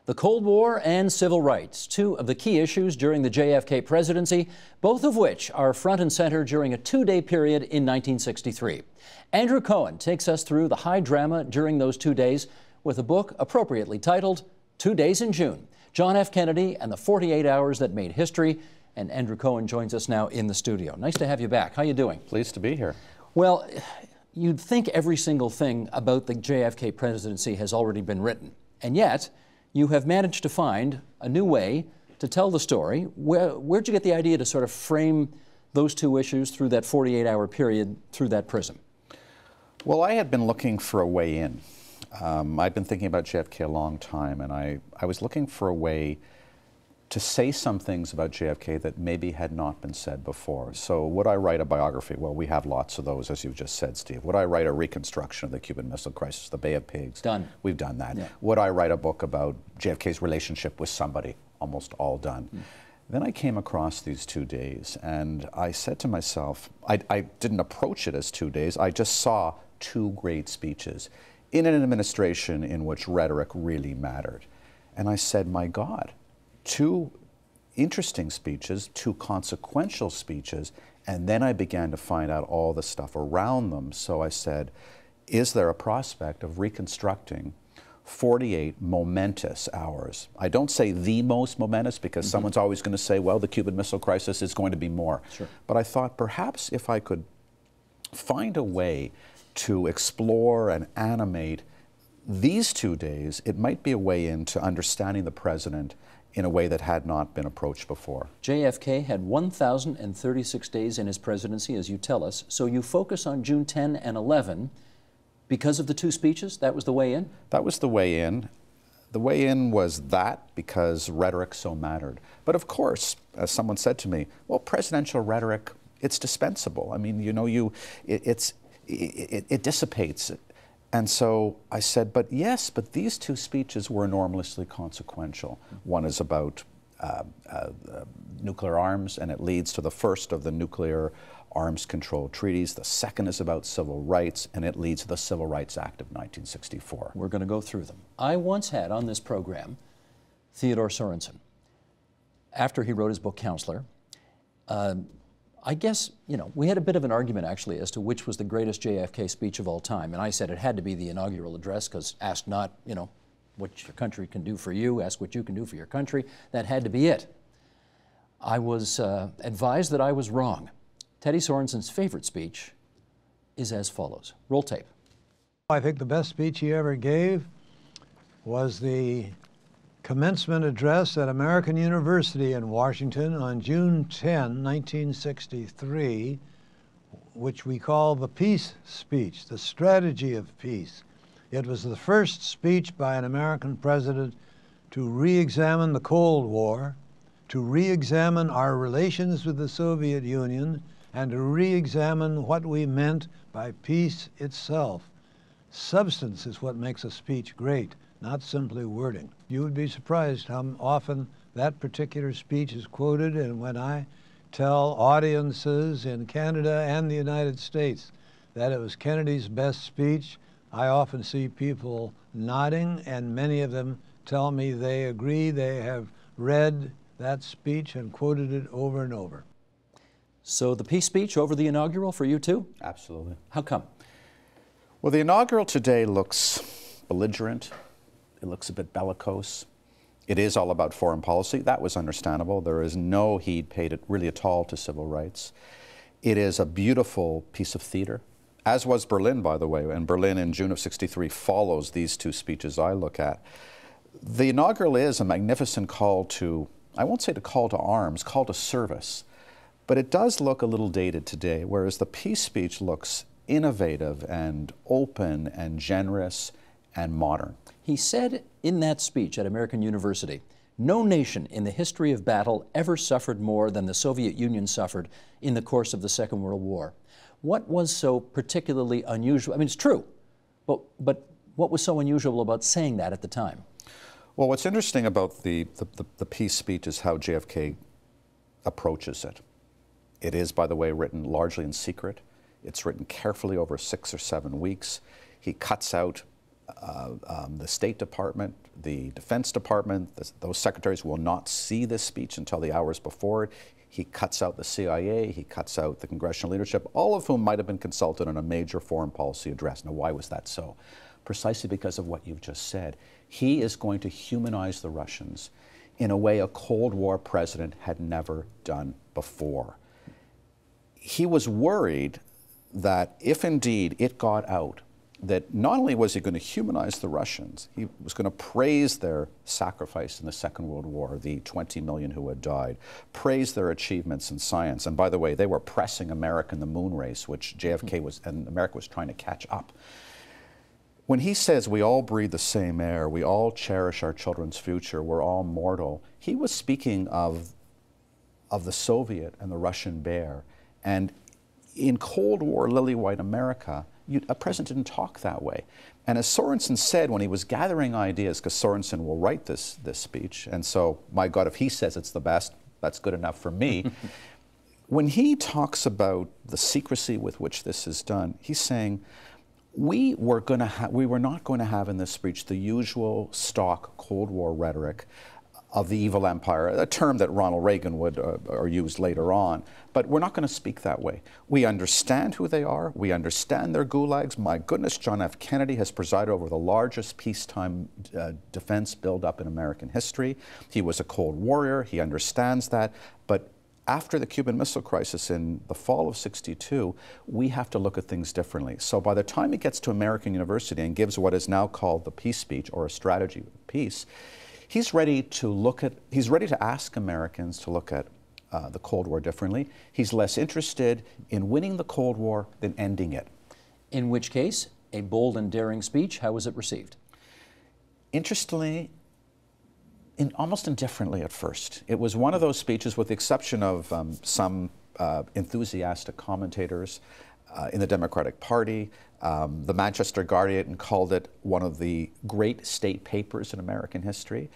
The Cold War and civil rights, two of the key issues during the JFK presidency, both of which are front and center during a two-day period in 1963. Andrew Cohen takes us through the high drama during those 2 days with a book appropriately titled 2 Days in June, John F. Kennedy and the 48 Hours That Made History. And Andrew Cohen joins us now in the studio. Nice to have you back. How are you doing? Pleased to be here. Well, you'd think every single thing about the JFK presidency has already been written, and yet you have managed to find a new way to tell the story. Where'd you get the idea to sort of frame those two issues through that 48-hour period through that prism? Well, I had been looking for a way in. I'd been thinking about JFK a long time, and I was looking for a way to say some things about JFK that maybe had not been said before. So would I write a biography? Well, we have lots of those, as you've just said, Steve. Would I write a reconstruction of the Cuban Missile Crisis, the Bay of Pigs? Done. We've done that. Yeah. Would I write a book about JFK's relationship with somebody? Almost all done. Then I came across these 2 days, and I said to myself, I didn't approach it as 2 days, I just saw two great speeches in an administration in which rhetoric really mattered. And I said, my God, two interesting speeches, two consequential speeches, and then I began to find out all the stuff around them. So I said, is there a prospect of reconstructing 48 momentous hours? I don't say the most momentous because someone's always going to say, well, the Cuban Missile Crisis is going to be more. Sure. But I thought perhaps if I could find a way to explore and animate these 2 days, it might be a way into understanding the president in a way that had not been approached before. JFK had 1,036 days in his presidency, as you tell us, so you focus on June 10 and 11 because of the two speeches? That was the way in? That was the way in. The way in was that because rhetoric so mattered. But of course, as someone said to me, well, presidential rhetoric, it's dispensable. I mean, you know, it dissipates. And so I said, but yes, but these two speeches were enormously consequential. One is about nuclear arms, and it leads to the first of the nuclear arms control treaties. The second is about civil rights, and it leads to the Civil Rights Act of 1964. We're going to go through them. I once had on this program Theodore Sorensen. After he wrote his book, Counselor, I guess, you know, we had a bit of an argument actually as to which was the greatest JFK speech of all time. And I said it had to be the inaugural address because ask not, you know, what your country can do for you, ask what you can do for your country. That had to be it. I was advised that I was wrong. Teddy Sorensen's favorite speech is as follows. Roll tape. I think the best speech he ever gave was the commencement address at American University in Washington on June 10, 1963, which we call the peace speech, the strategy of peace. It was the first speech by an American president to re-examine the Cold War, to re-examine our relations with the Soviet Union, and to re-examine what we meant by peace itself. Substance is what makes a speech great, not simply wording. You would be surprised how often that particular speech is quoted, and when I tell audiences in Canada and the United States that it was Kennedy's best speech, I often see people nodding, and many of them tell me they agree. They have read that speech and quoted it over and over. So the peace speech over the inaugural for you too? Absolutely. How come? Well, the inaugural today looks belligerent. It looks a bit bellicose. It is all about foreign policy. That was understandable. There is no heed paid really at all to civil rights. It is a beautiful piece of theater, as was Berlin, by the way. And Berlin in June of '63 follows these two speeches I look at. The inaugural is a magnificent call to, I won't say to call to arms, call to service. But it does look a little dated today, whereas the peace speech looks innovative and open and generous and modern. He said in that speech at American University, no nation in the history of battle ever suffered more than the Soviet Union suffered in the course of the Second World War. What was so particularly unusual? I mean, it's true, but what was so unusual about saying that at the time? Well, what's interesting about the peace speech is how JFK approaches it. It is, by the way, written largely in secret. It's written carefully over 6 or 7 weeks. He cuts out the State Department, the Defense Department, those secretaries will not see this speech until the hours before it. He cuts out the CIA, he cuts out the congressional leadership, all of whom might have been consulted on a major foreign policy address. Now, why was that so? Precisely because of what you've just said. He is going to humanize the Russians in a way a Cold War president had never done before. He was worried that if indeed it got out, that not only was he going to humanize the Russians, he was going to praise their sacrifice in the Second World War, the 20 million who had died, praise their achievements in science. And by the way, they were pressing America in the moon race, which JFK was, and America was trying to catch up. When he says we all breathe the same air, we all cherish our children's future, we're all mortal, he was speaking of the Soviet and the Russian bear. And in Cold War lily-white America, a president didn't talk that way. And as Sorensen said when he was gathering ideas, because Sorensen will write this speech, and so, my God, if he says it's the best, that's good enough for me. When he talks about the secrecy with which this is done, he's saying, we were not going to have in this speech the usual stock Cold War rhetoric of the evil empire, a term that Ronald Reagan would or used later on, but we're not going to speak that way. We understand who they are. We understand their gulags. My goodness, John F. Kennedy has presided over the largest peacetime defense buildup in American history. He was a Cold Warrior. He understands that. But after the Cuban Missile Crisis in the fall of '62, we have to look at things differently. So by the time he gets to American University and gives what is now called the peace speech, or a strategy of peace, he's ready to ask Americans to look at the Cold War differently. He's less interested in winning the Cold War than ending it. In which case, a bold and daring speech, how was it received? Interestingly, almost indifferently at first. It was one of those speeches, with the exception of some enthusiastic commentators in the Democratic Party. The Manchester Guardian called it one of the great state papers in American history.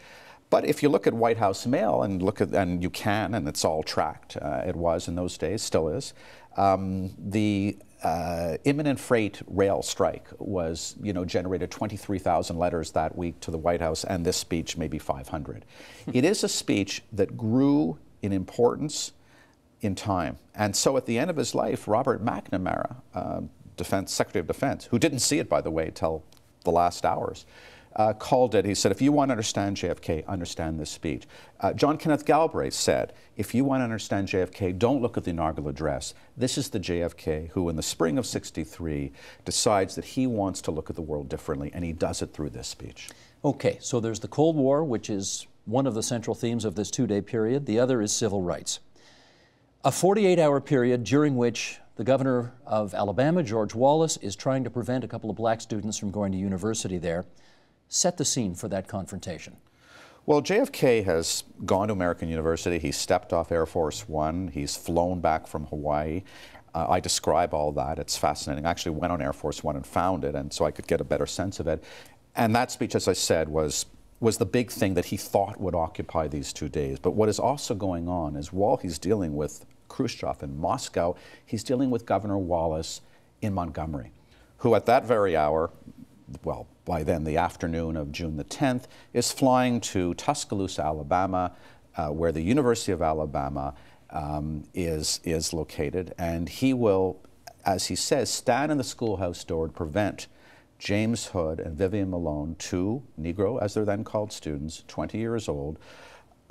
But if you look at White House Mail and and you can, and it's all tracked, it was in those days, still is, the imminent freight rail strike was, generated 23,000 letters that week to the White House, and this speech maybe 500. It is a speech that grew in importance in time. And so at the end of his life, Robert McNamara, Secretary of Defense, who didn't see it, by the way, till the last hours, called it, he said, if you want to understand JFK, understand this speech. John Kenneth Galbraith said, if you want to understand JFK, don't look at the inaugural address. This is the JFK who, in the spring of '63, decides that he wants to look at the world differently, and he does it through this speech. Okay, so there's the Cold War, which is one of the central themes of this two-day period. The other is civil rights. A 48-hour period during which the governor of Alabama, George Wallace, is trying to prevent a couple of black students from going to university there. Set the scene for that confrontation. Well, JFK has gone to American University. He stepped off Air Force One. He's flown back from Hawaii. I describe all that. It's fascinating. I actually went on Air Force One and found it, and so I could get a better sense of it. And that speech, as I said, was the big thing that he thought would occupy these 2 days. But what is also going on is, while he's dealing with Khrushchev in Moscow, he's dealing with Governor Wallace in Montgomery, who at that very hour, well, by then the afternoon of June the 10th, is flying to Tuscaloosa, Alabama, where the University of Alabama is located. And he will, as he says, stand in the schoolhouse door to prevent James Hood and Vivian Malone, two Negro, as they're then called, students, 20 years old,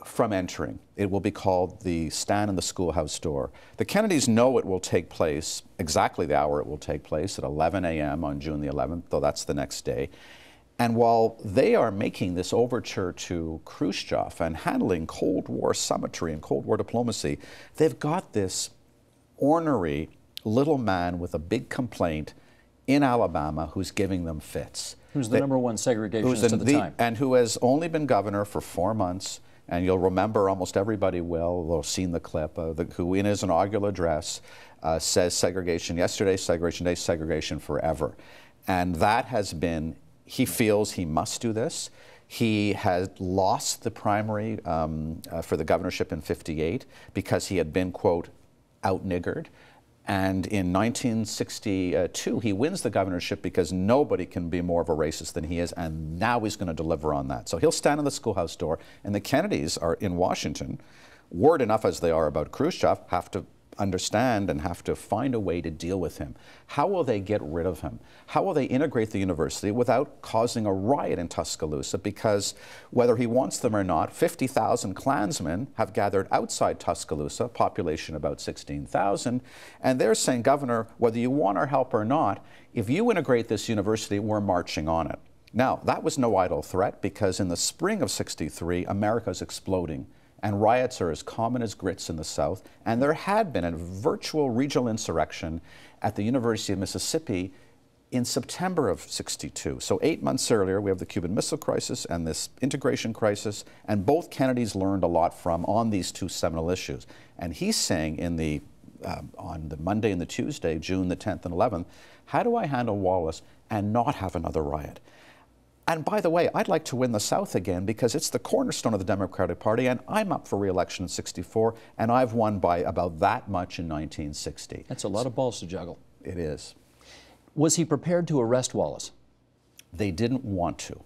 from entering. It will be called the stand in the schoolhouse door. The Kennedys know it will take place, exactly the hour it will take place, at 11 a.m. on June the 11th, though that's the next day. And while they are making this overture to Khrushchev and handling Cold War summitry and Cold War diplomacy, they've got this ornery little man with a big complaint in Alabama who's giving them fits. Who's the number one segregationist at the time. And who has only been governor for 4 months. And you'll remember, almost everybody will, they'll have seen the clip, who in his inaugural address says segregation yesterday, segregation today, segregation forever. And that has been, he feels he must do this. He had lost the primary for the governorship in '58 because he had been, quote, out-niggered. And in 1962, he wins the governorship because nobody can be more of a racist than he is, and now he's going to deliver on that. So he'll stand in the schoolhouse door, and the Kennedys are in Washington, worried enough as they are about Khrushchev, have to understand and have to find a way to deal with him. How will they get rid of him? How will they integrate the university without causing a riot in Tuscaloosa? Because whether he wants them or not, 50,000 Klansmen have gathered outside Tuscaloosa, population about 16,000, and they're saying, Governor, whether you want our help or not, if you integrate this university, we're marching on it. Now, that was no idle threat, because in the spring of '63, America's exploding, and riots are as common as grits in the South, and there had been a virtual regional insurrection at the University of Mississippi in September of '62. So 8 months earlier, we have the Cuban Missile Crisis and this integration crisis, and both Kennedys learned a lot from on these two seminal issues. And he's saying in the on the Monday and the Tuesday, June the 10th and 11th, how do I handle Wallace and not have another riot? And by the way, I'd like to win the South again, because it's the cornerstone of the Democratic Party, and I'm up for re-election in '64, and I've won by about that much in 1960. That's a lot of balls to juggle. It is. Was he prepared to arrest Wallace? They didn't want to,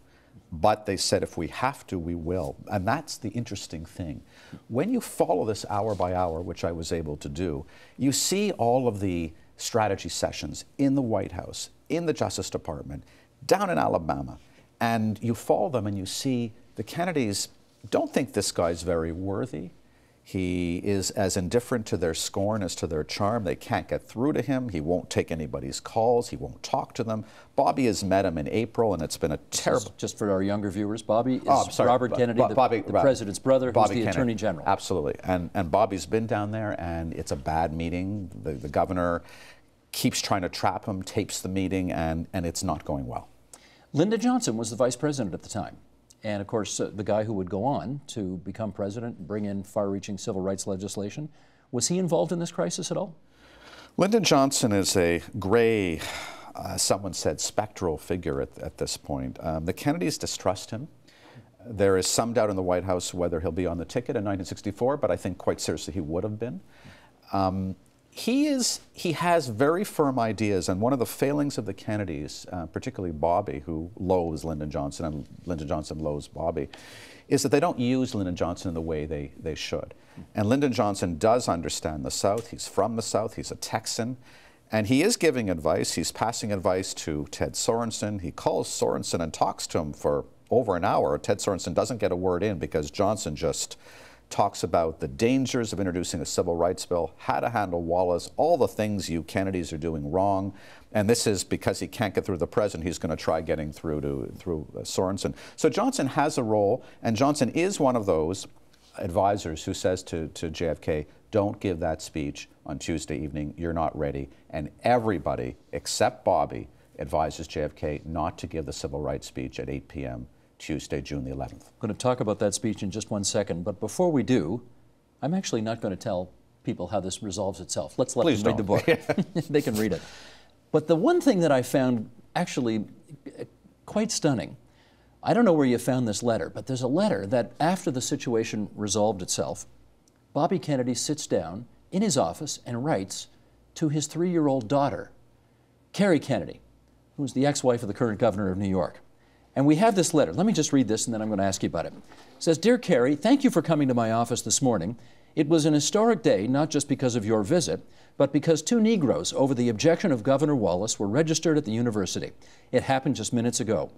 but they said, if we have to, we will. And that's the interesting thing. When you follow this hour by hour, which I was able to do, you see all of the strategy sessions in the White House, in the Justice Department, down in Alabama. And you follow them and you see the Kennedys don't think this guy's very worthy. He is as indifferent to their scorn as to their charm. They can't get through to him. He won't take anybody's calls. He won't talk to them. Bobby has met him in April, and it's been a terrible... Just for our younger viewers, Bobby is Robert Kennedy, the president's brother, who's the Attorney General. Absolutely. And Bobby's been down there, and it's a bad meeting. The governor keeps trying to trap him, tapes the meeting, and it's not going well. Lyndon Johnson was the vice president at the time. And of course, the guy who would go on to become president and bring in far-reaching civil rights legislation. Was he involved in this crisis at all? Lyndon Johnson is a gray, someone said, spectral figure at this point. The Kennedys distrust him. There is some doubt in the White House whether he'll be on the ticket in 1964, but I think quite seriously he would have been. He has very firm ideas, and one of the failings of the Kennedys, particularly Bobby, who loathes Lyndon Johnson, and Lyndon Johnson loathes Bobby, is that they don't use Lyndon Johnson in the way they should. And Lyndon Johnson does understand the South. He's from the South. He's a Texan. And he is giving advice. He's passing advice to Ted Sorensen. He calls Sorensen and talks to him for over an hour. Ted Sorensen doesn't get a word in because Johnson just talks about the dangers of introducing a civil rights bill, how to handle Wallace, all the things you Kennedys are doing wrong. And this is because he can't get through the president, he's going to try getting through Sorensen. So Johnson has a role, and Johnson is one of those advisors who says to JFK, don't give that speech on Tuesday evening, you're not ready. And everybody, except Bobby, advises JFK not to give the civil rights speech at 8 p.m. Tuesday, June the 11th. I'm going to talk about that speech in just one second, but before we do, I'm actually not going to tell people how this resolves itself. Let's let them read the book. They can read it. But the one thing that I found actually quite stunning, I don't know where you found this letter, but there's a letter that after the situation resolved itself, Bobby Kennedy sits down in his office and writes to his 3-year-old daughter, Carrie Kennedy, who's the ex-wife of the current governor of New York. And we have this letter. Let me just read this, and then I'm going to ask you about it. It says, Dear Carrie, thank you for coming to my office this morning. It was an historic day, not just because of your visit, but because 2 Negroes, over the objection of Governor Wallace, were registered at the university. It happened just minutes ago.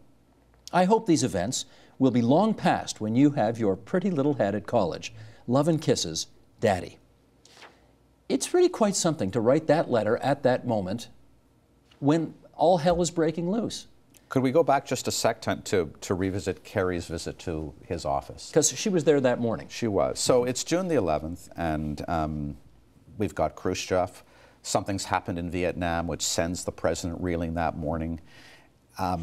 I hope these events will be long past when you have your pretty little head at college. Love and kisses, Daddy. It's really quite something to write that letter at that moment when all hell is breaking loose. Could we go back just a second to revisit Carrie's visit to his office? Because she was there that morning. She was. So it's June the 11th, and we've got Khrushchev. Something's happened in Vietnam, which sends the president reeling that morning.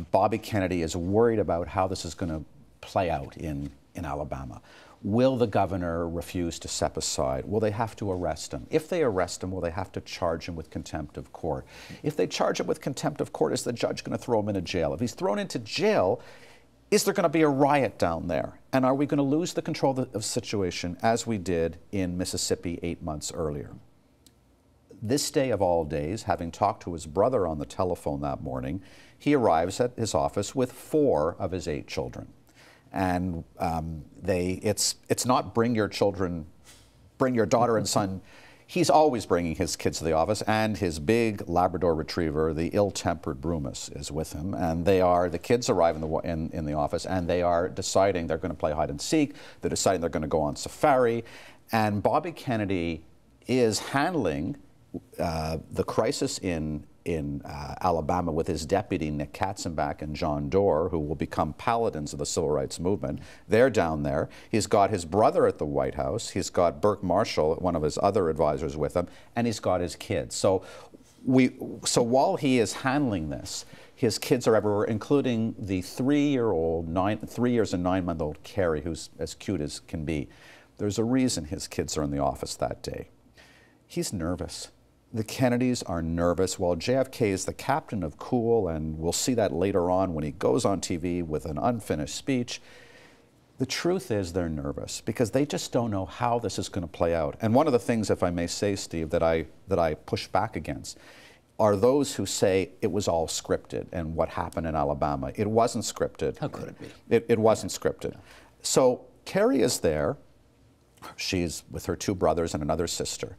Bobby Kennedy is worried about how this is going to play out in Alabama. Will the governor refuse to step aside? Will they have to arrest him? If they arrest him, will they have to charge him with contempt of court? If they charge him with contempt of court, is the judge going to throw him into jail? If he's thrown into jail, is there going to be a riot down there? And are we going to lose the control of the situation as we did in Mississippi 8 months earlier? this day of all days, having talked to his brother on the telephone that morning, he arrives at his office with 4 of his 8 children. And it's not bring your children, bring your daughter and son. He's always bringing his kids to the office, and his big Labrador Retriever, the ill-tempered Brumus, is with him. And the kids arrive in the office, and they are deciding they're going to play hide and seek. They're deciding they're going to go on safari. And Bobby Kennedy is handling the crisis in Alabama with his deputy Nick Katzenbach and John Doerr, who will become paladins of the civil rights movement. They're down there. He's got his brother at the White House. He's got Burke Marshall, one of his other advisors, with him, and he's got his kids. So while he is handling this, his kids are everywhere, including the 3 years and 9-month-old Carrie, who's as cute as can be. There's a reason his kids are in the office that day. He's nervous. The Kennedys are nervous. While JFK is the captain of cool, and we'll see that later on when he goes on TV with an unfinished speech, the truth is they're nervous because they just don't know how this is going to play out. And one of the things, if I may say, Steve, that I push back against are those who say it was all scripted and what happened in Alabama. It wasn't scripted. How could it be? It wasn't scripted. Yeah. So Carrie is there. She's with her 2 brothers and another sister.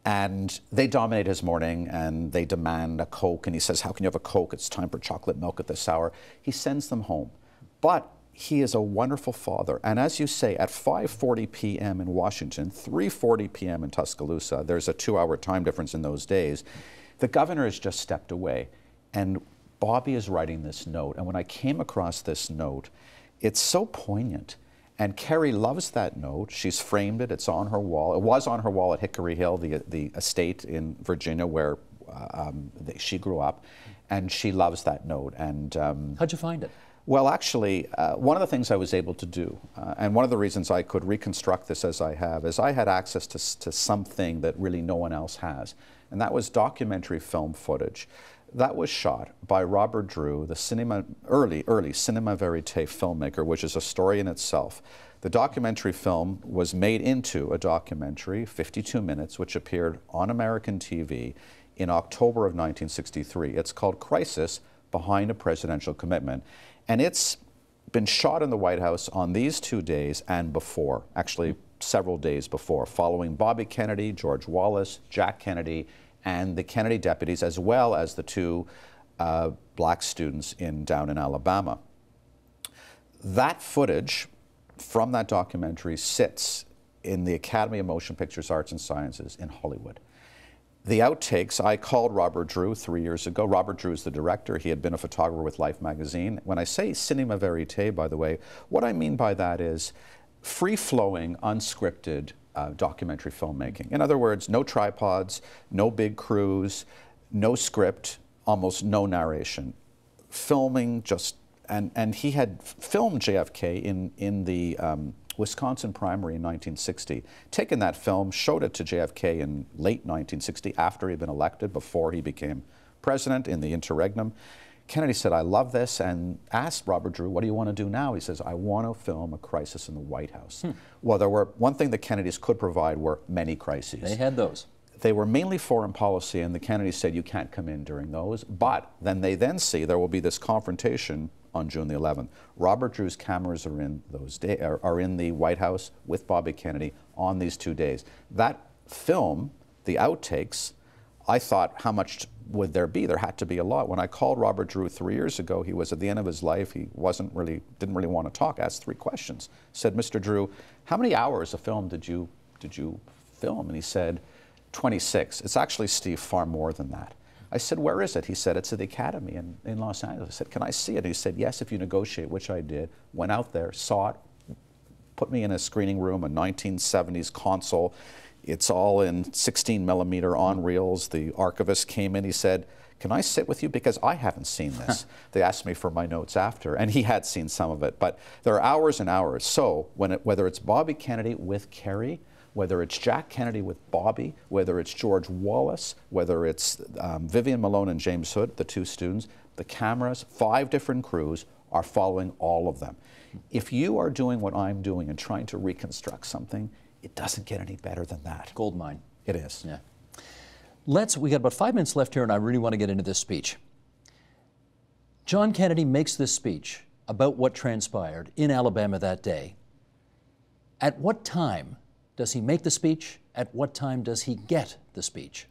And they dominate his morning, and they demand a Coke, and he says, how can you have a Coke? It's time for chocolate milk at this hour. He sends them home. But he is a wonderful father. And as you say, at 5:40 p.m. in Washington, 3:40 p.m. in Tuscaloosa, there's a 2-hour time difference in those days, the governor has just stepped away. And Bobby is writing this note. And when I came across this note, it's so poignant. And Carrie loves that note. She's framed it. It's on her wall. It was on her wall at Hickory Hill, the estate in Virginia where she grew up. And she loves that note. And how'd you find it? Well, actually, one of the things I was able to do, and one of the reasons I could reconstruct this as I have, is I had access to something that really no one else has. And that was documentary film footage. That was shot by Robert Drew, the early cinema verite filmmaker, which is a story in itself. The documentary film was made into a documentary, 52 minutes, which appeared on American TV in October of 1963. It's called Crisis: Behind a Presidential Commitment. And it's been shot in the White House on these 2 days and before, actually several days before, following Bobby Kennedy, George Wallace, Jack Kennedy, and the Kennedy deputies, as well as the 2 black students down in Alabama. That footage from that documentary sits in the Academy of Motion Pictures Arts and Sciences in Hollywood. The outtakes, I called Robert Drew 3 years ago. Robert Drew is the director. He had been a photographer with Life magazine. When I say cinema verite, by the way, what I mean by that is free-flowing, unscripted documentary filmmaking. In other words, no tripods, no big crews, no script, almost no narration. Filming just, and he had filmed JFK in the Wisconsin primary in 1960, taken that film, showed it to JFK in late 1960 after he'd been elected, before he became president in the interregnum. Kennedy said, I love this, and asked Robert Drew, what do you want to do now? He says, I want to film a crisis in the White House. Well, one thing the Kennedys could provide were many crises. They had those. They were mainly foreign policy, and the Kennedys said, you can't come in during those. But then they see there will be this confrontation on June the 11th. Robert Drew's cameras are in the White House with Bobby Kennedy on these 2 days. That film, the outtakes, I thought, how much would there be? There had to be a lot. When I called Robert Drew 3 years ago, he was at the end of his life. He didn't really want to talk. Asked 3 questions. Said, Mr. Drew, how many hours of film did you film? And he said, 26. It's actually, Steve, far more than that. I said, where is it? He said, it's at the Academy in Los Angeles. I said, can I see it? He said, yes, if you negotiate, which I did. Went out there, saw it, put me in a screening room, a 1970s console. It's all in 16 millimeter on reels. The archivist came in, he said, can I sit with you? Because I haven't seen this. They asked me for my notes after, and he had seen some of it. But there are hours and hours. So whether it's Bobby Kennedy with Carrie, whether it's Jack Kennedy with Bobby, whether it's George Wallace, whether it's Vivian Malone and James Hood, the 2 students, the cameras, 5 different crews are following all of them. If you are doing what I'm doing and trying to reconstruct something, it doesn't get any better than that. Gold mine. It is. Yeah. We got about 5 minutes left here, and I really want to get into this speech. John Kennedy makes this speech about what transpired in Alabama that day. At what time does he make the speech? At what time does he get the speech?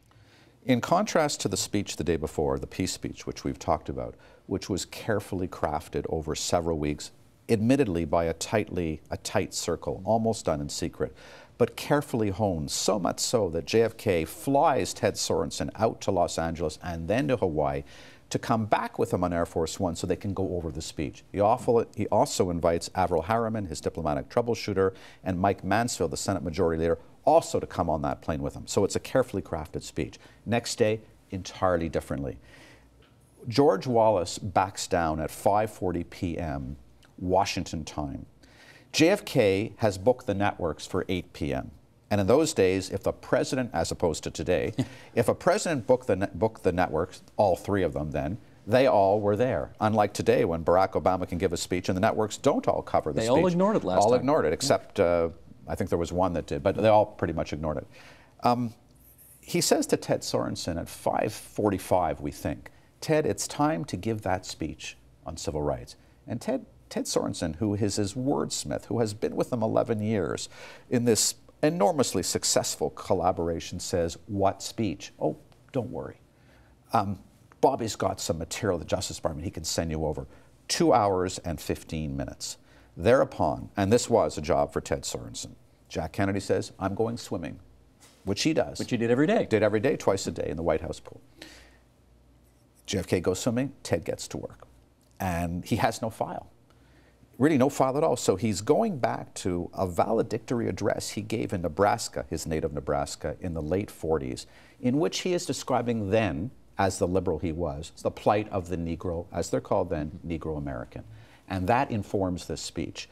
In contrast to the speech the day before, the peace speech, which we've talked about, which was carefully crafted over several weeks, admittedly by a tight circle, almost done in secret, but carefully honed, so much so that JFK flies Ted Sorensen out to Los Angeles and then to Hawaii to come back with him on Air Force One so they can go over the speech. He also invites Averell Harriman, his diplomatic troubleshooter, and Mike Mansfield, the Senate Majority Leader, also to come on that plane with him. So it's a carefully crafted speech. Next day, entirely differently. George Wallace backs down at 5:40 p.m. Washington time. JFK has booked the networks for 8 p.m. And in those days, if the president, as opposed to today, if a president booked the networks, all three of them then, they all were there. Unlike today when Barack Obama can give a speech and the networks don't all cover the speech. They all ignored it last time. All ignored it, except I think there was one that did, but they all pretty much ignored it. He says to Ted Sorensen at 5:45, we think, Ted, it's time to give that speech on civil rights. And Ted Sorensen, who is his wordsmith, who has been with them 11 years in this enormously successful collaboration, says, what speech? Oh, don't worry. Bobby's got some material, the Justice Department, he can send you over. 2 hours and 15 minutes. Thereupon, and this was a job for Ted Sorensen, Jack Kennedy says, I'm going swimming, which he does. Which he did every day. Did every day, twice a day in the White House pool. JFK goes swimming, Ted gets to work. And he has no file. Really no file at all. So he's going back to a valedictory address he gave in Nebraska, his native Nebraska, in the late 40s, in which he is describing then, as the liberal he was, the plight of the Negro, as they're called then, Negro American. And that informs this speech.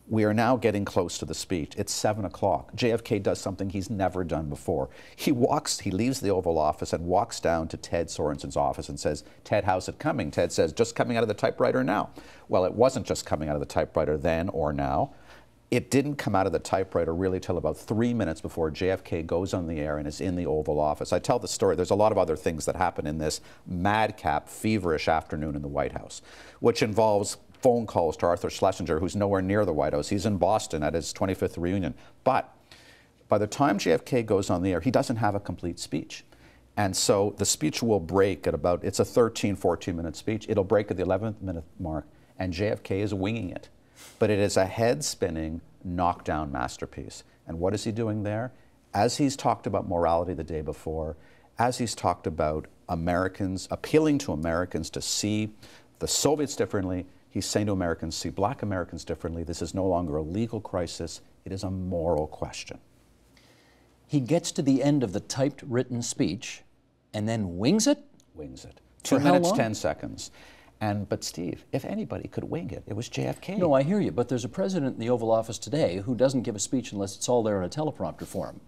We are now getting close to the speech. It's 7 o'clock. JFK does something he's never done before. He leaves the Oval Office and walks down to Ted Sorensen's office and says, Ted, how's it coming? Ted says, just coming out of the typewriter now. Well, it wasn't just coming out of the typewriter then or now. It didn't come out of the typewriter really till about 3 minutes before JFK goes on the air and is in the Oval Office. I tell the story. There's a lot of other things that happen in this madcap, feverish afternoon in the White House, which involves phone calls to Arthur Schlesinger, who's nowhere near the White House. He's in Boston at his 25th reunion. But by the time JFK goes on the air, he doesn't have a complete speech. And so the speech will break at about, it's a 13, 14-minute speech. It'll break at the 11th minute mark, and JFK is winging it. But it is a head-spinning, knockdown masterpiece. And what is he doing there? As he's talked about morality the day before, as he's talked about Americans, appealing to Americans to see the Soviets differently, he's saying to Americans, see black Americans differently. This is no longer a legal crisis. It is a moral question. He gets to the end of the typed written speech and then wings it? Wings it. For 2 how minutes, long? 10 seconds. But Steve, if anybody could wing it, it was JFK. No, I hear you, but there's a president in the Oval Office today who doesn't give a speech unless it's all there in a teleprompter for him.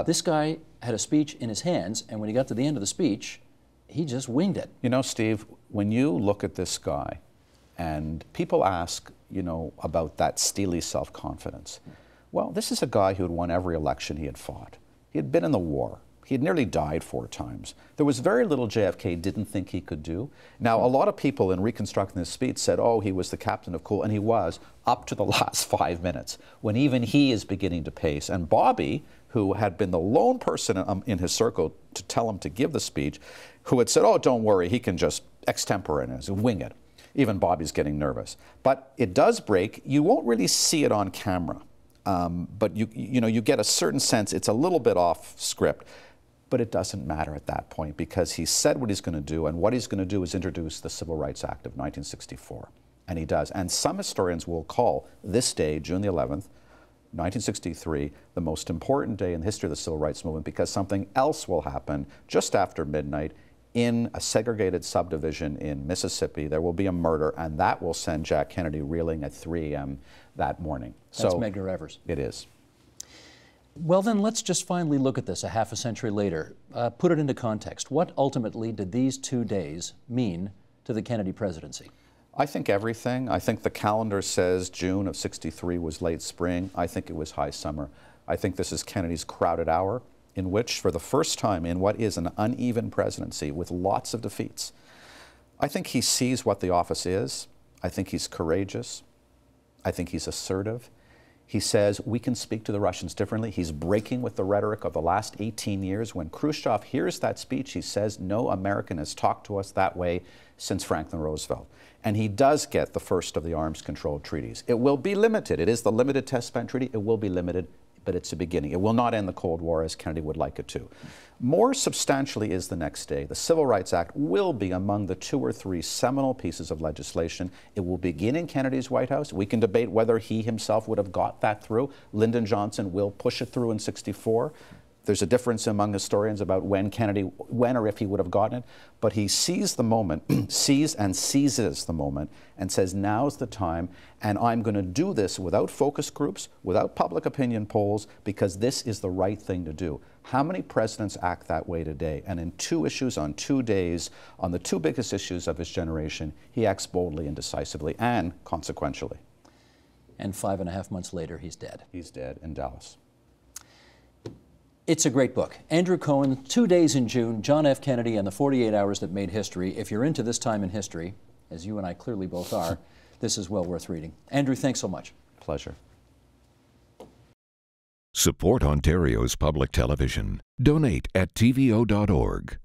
This guy had a speech in his hands, and when he got to the end of the speech, he just winged it. You know, Steve, when you look at this guy, and people ask, you know, about that steely self-confidence. Well, this is a guy who had won every election he had fought. He had been in the war. He had nearly died 4 times. There was very little JFK didn't think he could do. Now, a lot of people in reconstructing this speech said, oh, he was the captain of cool, and he was, up to the last 5 minutes, when even he is beginning to pace. And Bobby, who had been the lone person in his circle to tell him to give the speech, who had said, oh, don't worry, he can just extempore it, wing it. Even Bobby's getting nervous. But it does break. You won't really see it on camera. But you know, you get a certain sense it's a little bit off script. But it doesn't matter at that point because he said what he's going to do, and what he's going to do is introduce the Civil Rights Act of 1964. And he does. And some historians will call this day, June the 11th, 1963, the most important day in the history of the Civil Rights Movement because something else will happen just after midnight. In a segregated subdivision in Mississippi, there will be a murder, and that will send Jack Kennedy reeling at 3 a.m. that morning. That's Medgar Evers. It is. Well, then let's just finally look at this a half a century later. Put it into context. What ultimately did these 2 days mean to the Kennedy presidency? I think everything. I think the calendar says June of '63 was late spring. I think it was high summer. I think this is Kennedy's crowded hour. in which, for the first time in what is an uneven presidency with lots of defeats, I think he sees what the office is. I think he's courageous. I think he's assertive. He says we can speak to the Russians differently. He's breaking with the rhetoric of the last 18 years. When Khrushchev hears that speech, he says no American has talked to us that way since Franklin Roosevelt. And he does get the first of the arms control treaties. It will be limited. It is the limited test ban treaty. It will be limited, but it's a beginning. It will not end the Cold War as Kennedy would like it to. More substantially is the next day. The Civil Rights Act will be among the 2 or 3 seminal pieces of legislation. It will begin in Kennedy's White House. We can debate whether he himself would have got that through. Lyndon Johnson will push it through in '64. There's a difference among historians about when or if he would have gotten it, but he sees the moment, seizes the moment, and says, now's the time, and I'm going to do this without focus groups, without public opinion polls, because this is the right thing to do. How many presidents act that way today? And in 2 issues, on 2 days, on the 2 biggest issues of his generation, he acts boldly and decisively and consequentially. And 5.5 months later, he's dead. He's dead in Dallas. It's a great book. Andrew Cohen, 2 Days in June, John F. Kennedy and the 48 Hours That Made History. If you're into this time in history, as you and I clearly both are, this is well worth reading. Andrew, thanks so much. Pleasure. Support Ontario's public television. Donate at tvo.org.